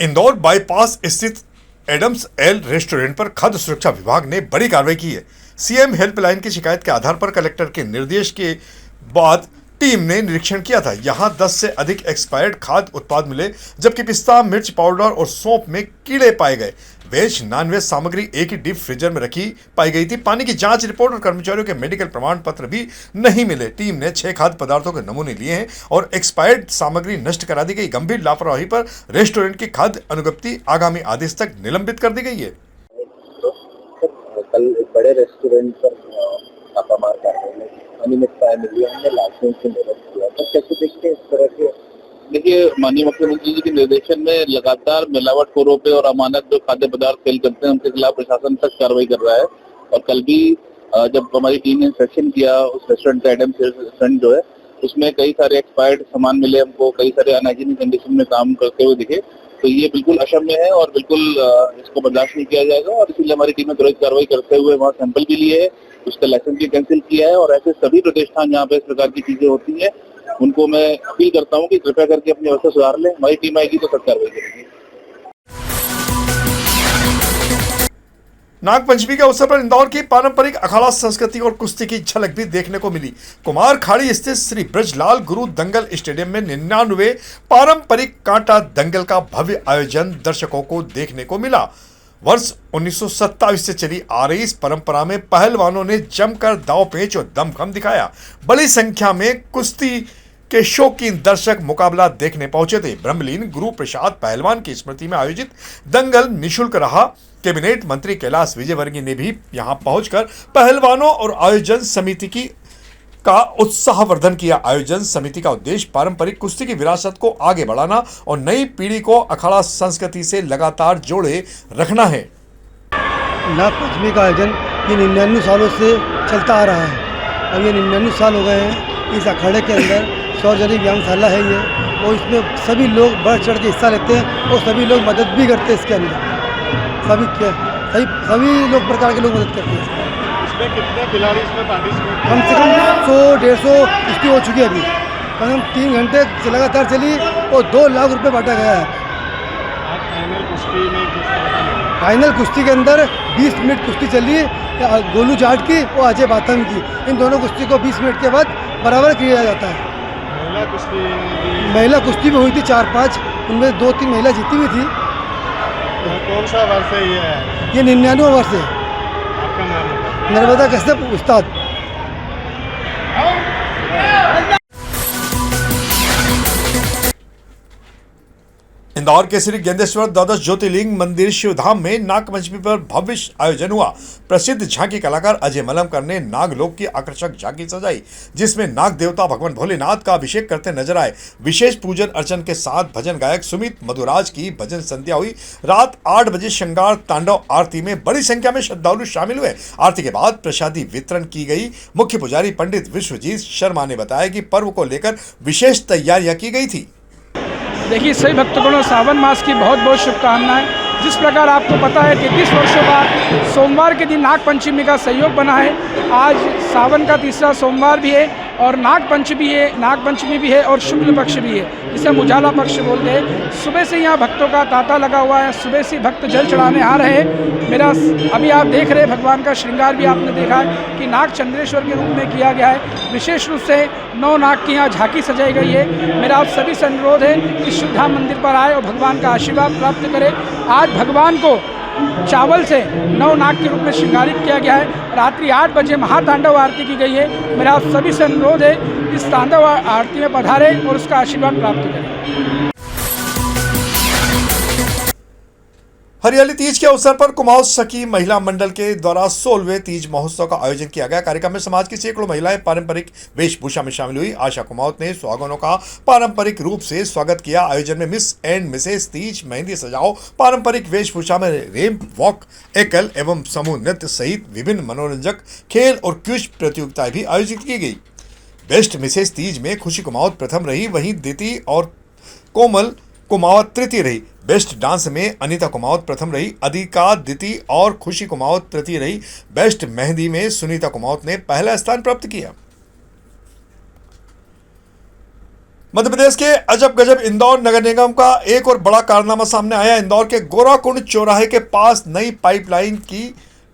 Indore bypass स्थित Adams L restaurant पर खाद्य सुरक्षा विभाग ने बड़ी कार्रवाई की है। सीएम हेल्पलाइन की शिकायत के आधार पर कलेक्टर के निर्देश के बाद टीम ने निरीक्षण किया था। यहां 10 से अधिक एक्सपायर्ड खाद्य उत्पाद मिले, जबकि पिस्ता, मिर्च पाउडर और सौंफ में कीड़े पाए गए। वेज नॉन वेज सामग्री एक ही डीप फ्रीजर में रखी पाई गई थी। पानी की जांच रिपोर्ट और कर्मचारियों के मेडिकल प्रमाण पत्र भी नहीं मिले। टीम ने 6 खाद्य पदार्थों के नमूने लिए हैं और एक्सपायर्ड सामग्री नष्ट करा दी गई। गंभीर लापरवाही पर रेस्टोरेंट की खाद्य अनुज्ञप्ति आगामी आदेश तक निलंबित कर दी गई है। कल एक बड़े रेस्टोरेंट पर छापामार कार्रवाई में अनियमितताएं मिली, हमने लाइसेंस से निरस्त किया। तो कैसे देखते हैं इस तरह के? देखिए, माननीय मुख्यमंत्री जी के निर्देशन में लगातार मिलावटखोरों पे और अमानक जो खाद्य पदार्थ सेल करते हैं उनके खिलाफ प्रशासन सख्त कार्रवाई कर रहा है। और कल भी जब हमारी टीम ने इंस्पेक्शन किया उस रेस्टोरेंट का, एडम्स रेस्टोरेंट जो है, उसमें कई सारे एक्सपायर्ड सामान मिले हमको, कई सारे अनहाइजीनिक कंडीशन में काम करते हुए दिखे। तो ये बिल्कुल अक्षम्य है और बिल्कुल इसको बर्दाश्त नहीं किया जाएगा। और इसीलिए हमारी टीम ने तुरंत कार्रवाई करते हुए वहाँ सैंपल भी लिए है, उसका लाइसेंस भी कैंसिल किया है। और ऐसे सभी प्रतिष्ठान जहाँ पे इस प्रकार की चीजें होती है उनको मैं अपील करता हूँ कि कृपया करके अपनी व्यवस्था सुधार लें। हमारी टीम आएगी तो सख्त कार्रवाई करेगी। नागपंचमी के अवसर पर इंदौर की पारंपरिक अखाड़ा संस्कृति और कुश्ती की झलक भी देखने को मिली। कुमारखाड़ी स्थित श्री ब्रजलाल गुरु दंगल स्टेडियम में 99वें पारंपरिक कांटा दंगल का भव्य आयोजन दर्शकों को देखने को मिला। वर्ष 1927 से चली आ रही इस परंपरा में पहलवानों ने जमकर दांव पेंच और दमखम दिखाया। बड़ी संख्या में कुश्ती के शौकीन दर्शक मुकाबला देखने पहुंचे थे। ब्रह्मलीन गुरु प्रसाद पहलवान की स्मृति में आयोजित दंगल निःशुल्क रहा। कैबिनेट मंत्री कैलाश विजयवर्गीय ने भी यहां पहुंचकर पहलवानों और आयोजन समिति का उत्साहवर्धन किया। आयोजन समिति का उद्देश्य पारंपरिक कुश्ती की विरासत को आगे बढ़ाना और नई पीढ़ी को अखाड़ा संस्कृति से लगातार जोड़े रखना है। नागपंचमी का आयोजन ये 99 सालों से चलता आ रहा है। अब ये 99 साल हो गए हैं। इस अखाड़े के अंदर सार्वजनिक व्यायामशाला है ये, और इसमें सभी लोग बढ़ चढ़ के हिस्सा लेते हैं और सभी लोग मदद भी करते हैं। इसके अंदर सभी लोग प्रकार के लोग मदद करते हैं। इसमें कितने खिलाड़ी इसमें पार्टिसिपेट? कम से कम 100-150 कुश्ती हो चुकी है। अभी कम से कम 3 घंटे लगातार चली और 2 लाख रुपए बांटा गया है। फाइनल कुश्ती में किस तरह? फाइनल कुश्ती के अंदर 20 मिनट कुश्ती चली, गोलू जाट की और अजय बाथम की। इन दोनों कुश्ती को 20 मिनट के बाद बराबर किया जाता है। महिला कुश्ती में हुई थी 4-5, उनमें 2-3 महिला जीती हुई थी। कौन सा वर्ष है ये? 99 वर्ष है। आपका नाम है? नर्मदा कश्यप उस्ताद। इंदौर के श्री गेंदेश्वर द्वादश ज्योतिर्लिंग मंदिर शिवधाम में नागपंचमी पर भव्य आयोजन हुआ। प्रसिद्ध झांकी कलाकार अजय मलमकर ने नागलोक की आकर्षक झांकी सजाई, जिसमें नाग देवता भगवान भोलेनाथ का अभिषेक करते नजर आए। विशेष पूजन अर्चन के साथ भजन गायक सुमित मधुराज की भजन संध्या हुई। रात 8 बजे श्रृंगार तांडव आरती में बड़ी संख्या में श्रद्धालु शामिल हुए। आरती के बाद प्रसादी वितरण की गई। मुख्य पुजारी पंडित विश्वजीत शर्मा ने बताया कि पर्व को लेकर विशेष तैयारियां की गई थी। देखिए, सभी भक्तगणों सावन मास की बहुत बहुत शुभकामनाएं। जिस प्रकार आपको पता है कि 30 वर्षों बाद सोमवार के दिन नागपंचमी का संयोग बना है। आज सावन का तीसरा सोमवार भी है और नागपंचमी भी है और शुक्ल पक्ष भी है, जिसे हम उजाला पक्ष बोलते हैं। सुबह से यहाँ भक्तों का तांता लगा हुआ है। सुबह से भक्त जल चढ़ाने आ रहे हैं। मेरा अभी आप देख रहे हैं भगवान का श्रृंगार भी आपने देखा है कि नाग चंद्रेश्वर के रूप में किया गया है। विशेष रूप से 9 नाग की यहाँ झांकी सजाई गई है। मेरा आप सभी से अनुरोध है कि शुद्धाम मंदिर पर आए और भगवान का आशीर्वाद प्राप्त करें। आज भगवान को चावल से 9 नाग के रूप में श्रृंगारित किया गया है। रात्रि 8 बजे महातांडव आरती की गई है। मेरा आप सभी से अनुरोध है इस तांडव आरती में पधारें और उसका आशीर्वाद प्राप्त करें। हरियाली तीज के अवसर पर कुमाऊं सखी महिला मंडल के द्वारा 16वें तीज महोत्सव का आयोजन किया गया। कार्यक्रम में समाज की सैकड़ों महिलाएं पारंपरिक वेशभूषा में शामिल हुई। आशा कुमाऊं ने सुहागनों का पारंपरिक रूप से स्वागत किया। आयोजन में miss and Mrs Teej, mehndi सजाओ, पारंपरिक वेशभूषा में रैंप वॉक, एकल एवं समूह नृत्य सहित विभिन्न मनोरंजक खेल और क्विज प्रतियोगिताएं भी आयोजित की गई। बेस्ट मिसेस तीज में खुशी कुमावत प्रथम रही, वहीं दिति और कोमल कुमावत तृतीय रही। बेस्ट डांस में अनीता कुमावत प्रथम रही, अधिका दिति और खुशी कुमावत तृतीय रही। बेस्ट मेहंदी में सुनीता कुमावत ने पहला स्थान प्राप्त किया। मध्य प्रदेश के अजब गजब इंदौर नगर निगम का एक और बड़ा कारनामा सामने आया। इंदौर के गोराकुंड चौराहे के पास नई पाइपलाइन की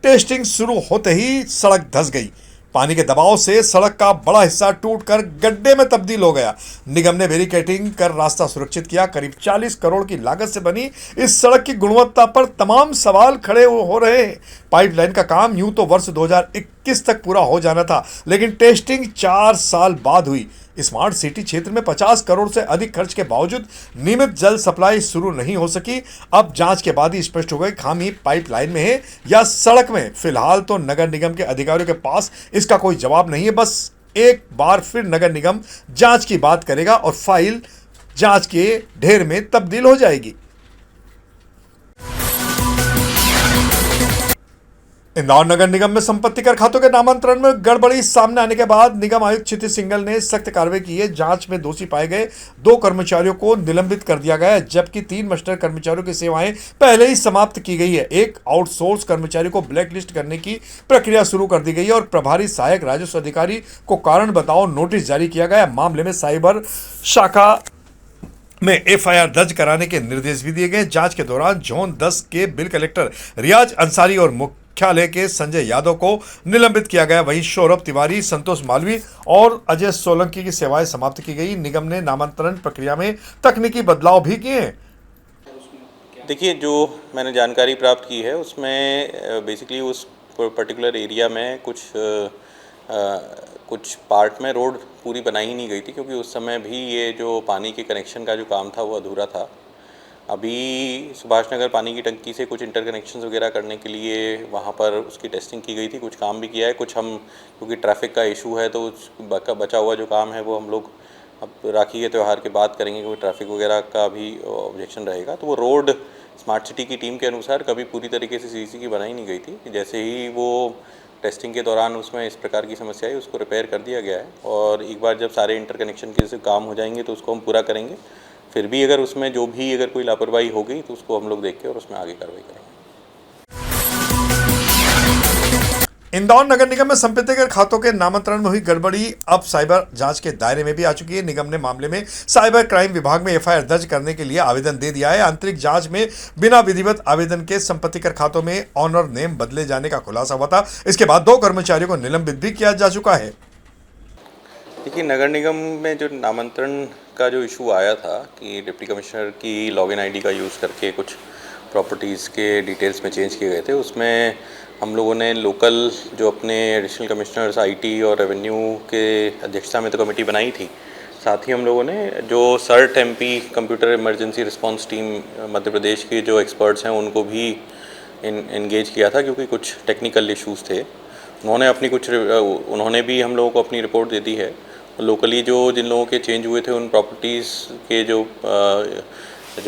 टेस्टिंग शुरू होते ही सड़क धंस गई। पानी के दबाव से सड़क का बड़ा हिस्सा टूटकर गड्ढे में तब्दील हो गया। निगम ने बैरिकेडिंग कर रास्ता सुरक्षित किया। करीब 40 करोड़ की लागत से बनी इस सड़क की गुणवत्ता पर तमाम सवाल खड़े हो रहे हैं। पाइपलाइन का काम यूं तो वर्ष 2021 तक पूरा हो जाना था, लेकिन टेस्टिंग 4 साल बाद हुई। स्मार्ट सिटी क्षेत्र में 50 करोड़ से अधिक खर्च के बावजूद नियमित जल सप्लाई शुरू नहीं हो सकी। अब जांच के बाद ही स्पष्ट हो गई खामी पाइपलाइन में है या सड़क में। फिलहाल तो नगर निगम के अधिकारियों के पास इसका कोई जवाब नहीं है। बस एक बार फिर नगर निगम जांच की बात करेगा और फाइल जांच के ढेर में तब्दील हो जाएगी। इंदौर नगर निगम में संपत्ति कर खातों के नामांतरण में गड़बड़ी सामने आने के बाद निगम आयुक्त क्षितिज सिंघल ने सख्त कार्रवाई की है। जांच में दोषी पाए गए 2 कर्मचारियों को निलंबित कर दिया गया है, जबकि 3 मास्टर कर्मचारियों की सेवाएं पहले ही समाप्त की गई है। एक आउटसोर्स कर्मचारी को ब्लैकलिस्ट करने की प्रक्रिया शुरू कर दी गई है और प्रभारी सहायक राजस्व अधिकारी को कारण बताओ नोटिस जारी किया गया। मामले में साइबर शाखा में एफआईआर दर्ज कराने के निर्देश भी दिए गए। जांच के दौरान जोन 10 के बिल कलेक्टर रियाज अंसारी और मुख्यालय के संजय यादव को निलंबित किया गया। वहीं सौरभ तिवारी, संतोष मालवी और अजय सोलंकी की सेवाएं समाप्त की गई। निगम ने नामांतरण प्रक्रिया में तकनीकी बदलाव भी किए हैं। देखिए, जो मैंने जानकारी प्राप्त की है उसमें बेसिकली उस पर्टिकुलर एरिया में कुछ पार्ट में रोड पूरी बनाई ही नहीं गई थी, क्योंकि उस समय भी ये जो पानी के कनेक्शन का जो काम था वो अधूरा था। अभी सुभाष नगर पानी की टंकी से कुछ इंटरकनेक्शंस वगैरह करने के लिए वहाँ पर उसकी टेस्टिंग की गई थी, कुछ काम भी किया है। कुछ हम क्योंकि ट्रैफिक का इशू है तो बचा हुआ जो काम है वो हम लोग अब राखी के त्यौहार के बाद करेंगे, क्योंकि ट्रैफिक वगैरह का भी ऑब्जेक्शन रहेगा। तो वो रोड स्मार्ट सिटी की टीम के अनुसार कभी पूरी तरीके से सीसी की बनाई नहीं गई थी। जैसे ही वो टेस्टिंग के दौरान उसमें इस प्रकार की समस्या आई, उसको रिपेयर कर दिया गया है और एक बार जब सारे इंटरकनेक्शन के से काम हो जाएंगे तो उसको हम पूरा करेंगे। फिर भी अगर उसमें जो भी अगर कोई लापरवाही हो गई तो उसको हम लोग देख के और उसमें आगे कार्रवाई करेंगे। इंदौर नगर निगम में संपत्ति कर खातों के नामांतरण में हुई गड़बड़ी अब साइबर जांच के दायरे में भी आ चुकी है। निगम ने मामले में साइबर क्राइम विभाग में एफआईआर दर्ज करने के लिए आवेदन दे दिया है। आंतरिक जांच में बिना विधिवत आवेदन के संपत्ति कर खातों में ऑनर नेम बदले जाने का खुलासा हुआ था। इसके बाद 2 कर्मचारियों को निलंबित भी किया जा चुका है। देखिए, नगर निगम में जो नामांतरण का जो इशू आया था कि डिप्टी कमिश्नर की लॉगिन आईडी का यूज़ करके कुछ प्रॉपर्टीज़ के डिटेल्स में चेंज किए गए थे, उसमें हम लोगों ने लोकल जो अपने एडिशनल कमिश्नर्स आईटी और रेवेन्यू के अध्यक्षता में तो कमेटी बनाई थी। साथ ही हम लोगों ने जो CERT MP computer emergency response team Madhya Pradesh के जो एक्सपर्ट्स हैं उनको भी एंगेज किया था, क्योंकि कुछ टेक्निकल इश्यूज़ थे। उन्होंने भी हम लोगों को अपनी रिपोर्ट दे दी है। लोकली जिन लोगों के चेंज हुए थे उन प्रॉपर्टीज़ के जो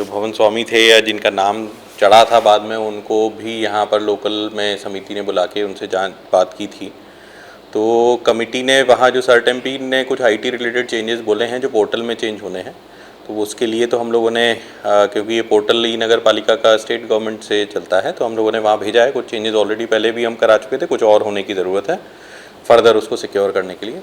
भवन स्वामी थे या जिनका नाम चढ़ा था बाद में, उनको भी यहाँ पर लोकल में समिति ने बुला के उनसे बात की थी। तो कमेटी ने वहाँ जो सर्ट एमपी ने कुछ आईटी रिलेटेड चेंजेस बोले हैं जो पोर्टल में चेंज होने हैं, तो उसके लिए तो हम लोगों ने क्योंकि ये पोर्टल ई नगर पालिका का स्टेट गवर्नमेंट से चलता है, तो हम लोगों ने वहाँ भेजा है। कुछ चेंजेस ऑलरेडी पहले भी हम करा चुके थे, कुछ और होने की ज़रूरत है फर्दर उसको सिक्योर करने के लिए।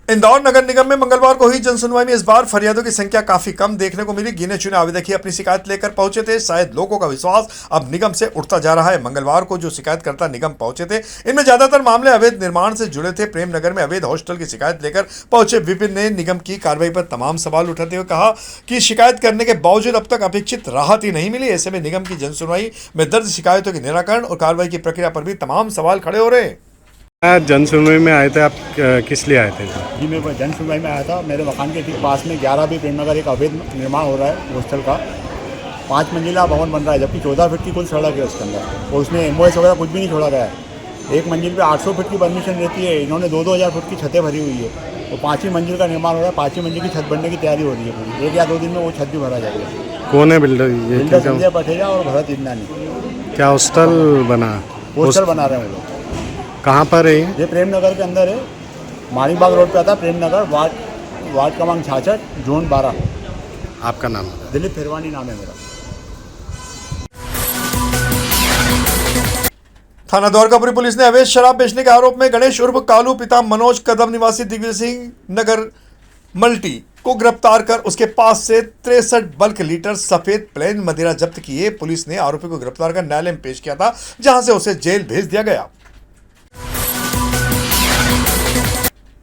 इंदौर नगर निगम में मंगलवार को हुई जनसुनवाई में इस बार फरियादों की संख्या काफी कम देखने को मिली। गिने चुने आवेदक ही अपनी शिकायत लेकर पहुंचे थे। शायद लोगों का विश्वास अब निगम से उठता जा रहा है। मंगलवार को जो शिकायतकर्ता निगम पहुंचे थे, इनमें ज्यादातर मामले अवैध निर्माण से जुड़े थे। प्रेमनगर में अवैध हॉस्टल की शिकायत लेकर पहुंचे विपिन ने निगम की कार्रवाई पर तमाम सवाल उठाते हुए कहा कि शिकायत करने के बावजूद अब तक अपेक्षित राहत ही नहीं मिली। ऐसे में निगम की जनसुनवाई में दर्ज शिकायतों के निराकरण और कार्रवाई की प्रक्रिया पर भी तमाम सवाल खड़े हो रहे हैं। जन सुनवाई में आए थे आप, किस लिए आए थे? जी, मैं जन सुनवाई में आया था। मेरे मकान के ठीक पास में 11 प्रेमनगर एक अवैध निर्माण हो रहा है हॉस्टल का। 5 मंजिला भवन बन रहा है, जबकि 14 फीट की कुल सड़क है उसके अंदर, और उसमें एमओएस वगैरह कुछ भी नहीं छोड़ा गया है। 1 मंजिल पे 800 फीट की परमिशन रहती है, इन्होंने 2-2 हज़ार फुट की छतें भरी हुई है। और 5वीं मंजिल का निर्माण हो रहा है, 5वीं मंजिल की छत बनने की तैयारी हो रही है पूरी। 1 या 2 दिन में वो छत भी भरा जाएगा। कौन है बिल्डर? बिल्डर संजय पटेजा और भरत इंदानी। क्या हॉस्टल बना? हॉस्टल बना रहे हैं वो लोग। कहाँ पर है ये प्रेमनगर के अंदर है, माणिकबाग रोड पे आता है। प्रेमनगर वार्ड क्रमांक 66 जोन 12। आपका नाम? दिलीप फिरवानी नाम है मेरा। थाना द्वारकापुरी पुलिस ने अवैध शराब बेचने के आरोप में गणेश उर्फ कालू पिता मनोज कदम निवासी दिग्विजय सिंह नगर मल्टी को गिरफ्तार कर उसके पास से 63 बल्क लीटर सफेद प्लेन मदिरा जब्त किए। पुलिस ने आरोपी को गिरफ्तार कर न्यायालय में पेश किया था, जहां से उसे जेल भेज दिया गया।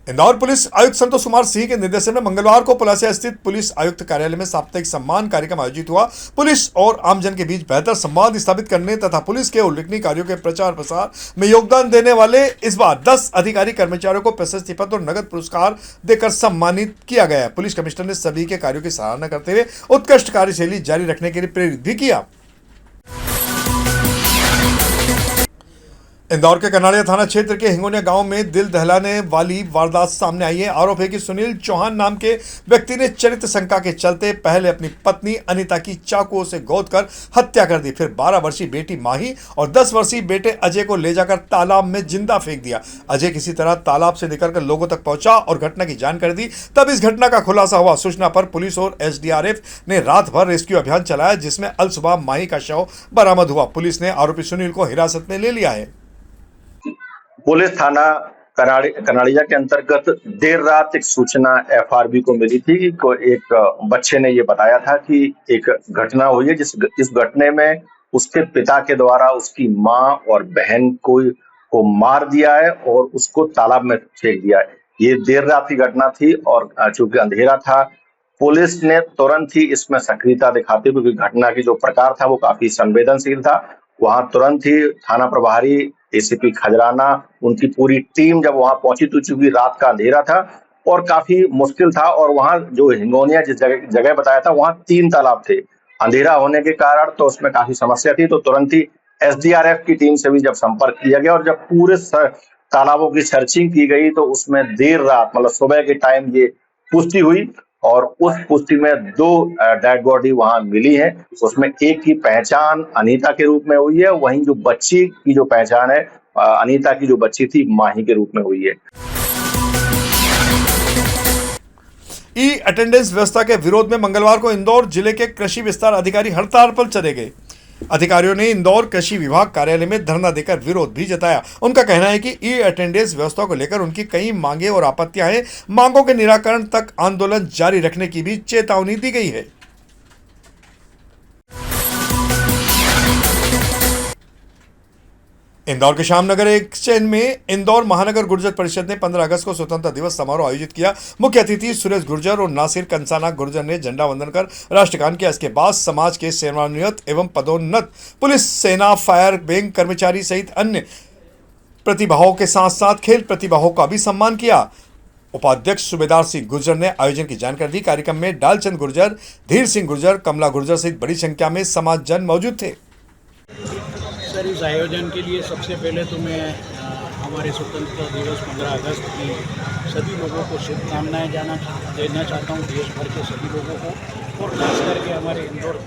इंदौर पुलिस आयुक्त संतोष कुमार सिंह के निर्देशन में मंगलवार को पुलासिया स्थित पुलिस आयुक्त कार्यालय में साप्ताहिक सम्मान कार्यक्रम आयोजित हुआ। पुलिस और आमजन के बीच बेहतर संवाद स्थापित करने तथा पुलिस के उल्लेखनीय कार्यों के प्रचार प्रसार में योगदान देने वाले इस बार 10 अधिकारी कर्मचारियों को प्रशस्ति पत्र और नगद पुरस्कार देकर सम्मानित किया गया। पुलिस कमिश्नर ने सभी के कार्यों की सराहना करते हुए उत्कृष्ट कार्यशैली जारी रखने के लिए प्रेरित भी किया। इंदौर के कनाड़िया थाना क्षेत्र के हिंगोनिया गांव में दिल दहलाने वाली वारदात सामने आई है। आरोप है कि सुनील चौहान नाम के व्यक्ति ने चरित्र शंका के चलते पहले अपनी पत्नी अनीता की चाकुओं से गोद कर हत्या कर दी, फिर 12 वर्षीय बेटी माही और 10 वर्षीय बेटे अजय को ले जाकर तालाब में जिंदा फेंक दिया। अजय किसी तरह तालाब से निकलकर लोगों तक पहुंचा और घटना की जानकारी दी। तब इस घटना का खुलासा हुआ। सूचना पर पुलिस और एसडीआरएफ ने रात भर रेस्क्यू अभियान चलाया, जिसमें अल सुबह माही का शव बरामद हुआ। पुलिस ने आरोपी सुनील को हिरासत में ले लिया है। पुलिस थाना कनाड़िया के अंतर्गत देर रात एक सूचना एफआरबी को मिली थी कि एक बच्चे ने ये बताया था कि एक घटना हुई है, इस घटने में उसके पिता के द्वारा उसकी मां और बहन को मार दिया है और उसको तालाब में फेंक दिया है। ये देर रात की घटना थी और चूंकि अंधेरा था, पुलिस ने तुरंत ही इसमें सक्रियता दिखाते हुए, क्योंकि घटना की जो प्रकार था वो काफी संवेदनशील था, वहां तुरंत ही थाना प्रभारी एसीपी खजराना उनकी पूरी टीम जब वहां पहुंची तो चूंकि रात का अंधेरा था और काफी मुश्किल था, और वहां जो हिंगोनिया जिस जगह बताया था वहां 3 तालाब थे। अंधेरा होने के कारण तो उसमें काफी समस्या थी, तो तुरंत ही एसडीआरएफ की टीम से भी जब संपर्क किया गया और जब पूरे तालाबों की सर्चिंग की गई तो उसमें देर रात मतलब सुबह के टाइम ये पुष्टि हुई और उस पुष्टि में 2 डेड बॉडी वहां मिली है। उसमें एक की पहचान अनीता के रूप में हुई है, वहीं जो बच्ची की जो पहचान है अनीता की जो बच्ची थी माही के रूप में हुई है। ई अटेंडेंस व्यवस्था के विरोध में मंगलवार को इंदौर जिले के कृषि विस्तार अधिकारी हड़ताल पर चले गए। अधिकारियों ने इंदौर कृषि विभाग कार्यालय में धरना देकर विरोध भी जताया। उनका कहना है कि ई अटेंडेंस व्यवस्था को लेकर उनकी कई मांगे और आपत्तियां हैं। मांगों के निराकरण तक आंदोलन जारी रखने की भी चेतावनी दी गई है। इंदौर के श्यामनगर एक्सचेंज में इंदौर महानगर गुर्जर परिषद ने 15 अगस्त को स्वतंत्रता दिवस समारोह आयोजित किया। मुख्य अतिथि सुरेश गुर्जर और नासिर कंसाना गुर्जर ने झंडा वंदन कर राष्ट्रगान किया। इसके बाद समाज के सेवानिवृत्त एवं पदोन्नत पुलिस, सेना, फायर, बैंक कर्मचारी सहित अन्य प्रतिभाओं के साथ साथ खेल प्रतिभाओं का भी सम्मान किया। उपाध्यक्ष सूबेदार सिंह गुर्जर ने आयोजन की जानकारी दी। कार्यक्रम में डालचंद गुर्जर, धीर सिंह गुर्जर, कमला गुर्जर सहित बड़ी संख्या में समाजजन मौजूद थे। सर, इस आयोजन के लिए सबसे पहले तो मैं हमारे स्वतंत्रता दिवस 15 अगस्त की सभी लोगों को शुभकामनाएं देना चाहता हूं, देश भर के सभी लोगों को, और खास करके हमारे इंदौर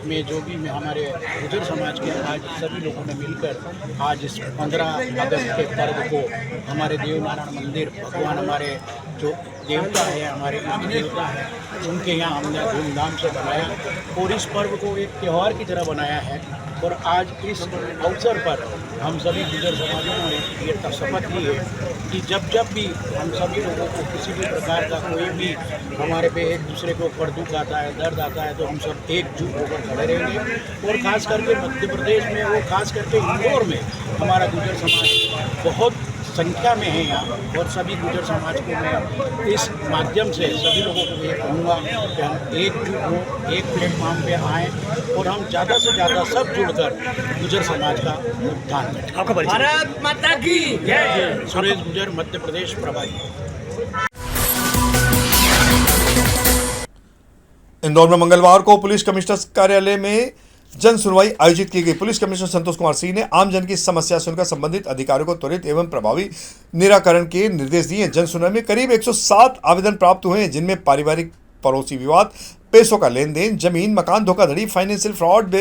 में जो भी हमारे गुर्जर समाज के आज सभी लोगों ने मिलकर आज इस 15 अगस्त के पर्व को हमारे देवनारायण मंदिर, भगवान हमारे जो देवता है, हमारे इष्ट देवता है, उनके यहाँ हमने धूमधाम से बनाया और इस पर्व को एक त्यौहार की तरह बनाया है। और आज इस अवसर पर हम सभी गुर्जर समाजों ने ये शपथ ली है कि जब भी हम सभी लोगों को किसी भी प्रकार का कोई भी हमारे पे एक दूसरे के ऊपर दुख आता है, दर्द आता है, तो हम सब एकजुट होकर खड़े रहेंगे। और खास करके मध्य प्रदेश में, वो खास करके इंदौर में हमारा गुर्जर समाज बहुत संख्या में है यहाँ, और सभी गुर्जर समाज को मैं इस माध्यम से सभी लोगों को ये कहूँगा कि हम एकजुट हों, एक प्लेटफॉर्म पे आएँ और हम ज़्यादा से ज़्यादा सब जुड़कर गुर्जर समाज का उत्थान करें। आपका भारत माता की जय। सुरेश गुर्जर, मध्य प्रदेश प्रभारी। इंदौर में मंगलवार को पुलिस कमिश्नर कार्यालय में जन सुनवाई आयोजित की गई। पुलिस कमिश्नर संतोष कुमार सिंह ने आम जन की समस्या सुनकर संबंधित अधिकारियों को त्वरित एवं प्रभावी निराकरण के निर्देश दिए। जन सुनवाई में करीब 107 आवेदन प्राप्त हुए हैं, जिनमें पारिवारिक पड़ोसी विवाद, पैसों का लेन देन, जमीन मकान धोखाधड़ी, फाइनेंशियल फ्रॉड,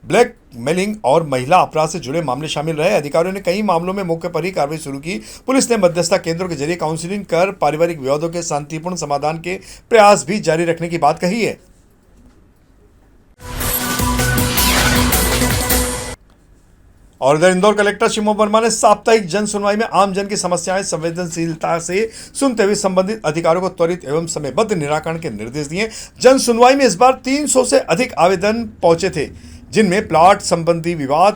ब्लैक मेलिंग और महिला अपराध से जुड़े मामले शामिल रहे। अधिकारियों ने कई मामलों में मौके पर ही कार्रवाई शुरू की। पुलिस ने मध्यस्थता केंद्रों के जरिए काउंसलिंग कर पारिवारिक विवादों के शांतिपूर्ण समाधान के प्रयास भी जारी रखने की बात कही है। और इधर इंदौर कलेक्टर शिमो वर्मा ने साप्ताहिक जन सुनवाई में आम जन की समस्याएं संवेदनशीलता से सुनते हुए संबंधित अधिकारियों को त्वरित एवं समयबद्ध निराकरण के निर्देश दिए। जन सुनवाई में इस बार 300 से अधिक आवेदन पहुंचे थे, जिनमें प्लाट संबंधी विवाद,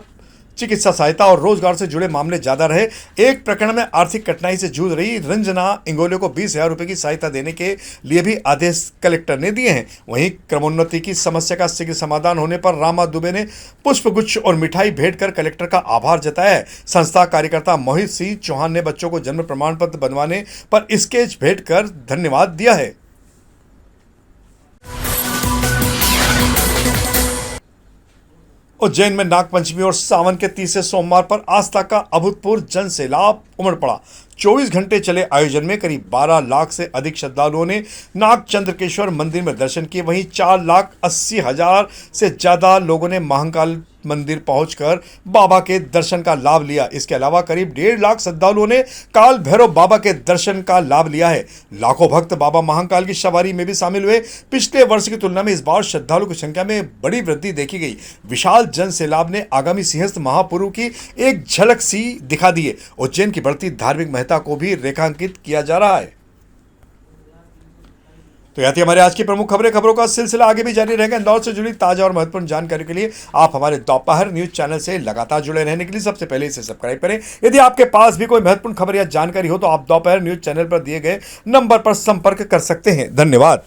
चिकित्सा सहायता और रोजगार से जुड़े मामले ज्यादा रहे। एक प्रकरण में आर्थिक कठिनाई से जूझ रही रंजना इंगोले को 20,000 रुपए की सहायता देने के लिए भी आदेश कलेक्टर ने दिए हैं। वहीं क्रमोन्नति की समस्या का शीघ्र समाधान होने पर रामा दुबे ने पुष्पगुच्छ और मिठाई भेंट कर कलेक्टर का आभार जताया है। संस्था कार्यकर्ता मोहित सिंह चौहान ने बच्चों को जन्म प्रमाण पत्र बनवाने पर स्केच भेंट कर धन्यवाद दिया है। उज्जैन में नागपंचमी और सावन के तीसरे सोमवार पर आस्था का अभूतपूर्व जन सैलाब उमड़ पड़ा। 24 घंटे चले आयोजन में करीब 12 लाख से अधिक श्रद्धालुओं ने नाग चंद्रकेश्वर मंदिर में दर्शन किए। वहीं 4,80,000 से ज्यादा लोगों ने महाकाल मंदिर पहुंचकर बाबा के दर्शन का लाभ लिया। इसके अलावा करीब 1.5 लाख श्रद्धालुओं ने काल भैरव बाबा के दर्शन का लाभ लिया है। लाखों भक्त बाबा महाकाल की सवारी में भी शामिल हुए। पिछले वर्ष की तुलना में इस बार श्रद्धालुओं की संख्या में बड़ी वृद्धि देखी गई। विशाल जन सैलाब ने आगामी सिंहस्थ महापुरु की एक झलक सी दिखा दी है। उज्जैन की बढ़ती धार्मिक महत्ता को भी रेखांकित किया जा रहा है। तो यह थी हमारे आज की प्रमुख खबरों का सिलसिला आगे भी जारी रहेगा। इंदौर से जुड़ी ताजा और महत्वपूर्ण जानकारी के लिए आप हमारे दोपहर न्यूज चैनल से लगातार जुड़े रहने के लिए सबसे पहले इसे सब्सक्राइब करें। यदि आपके पास भी कोई महत्वपूर्ण खबर या जानकारी हो तो आप दोपहर न्यूज चैनल पर दिए गए नंबर पर संपर्क कर सकते हैं। धन्यवाद।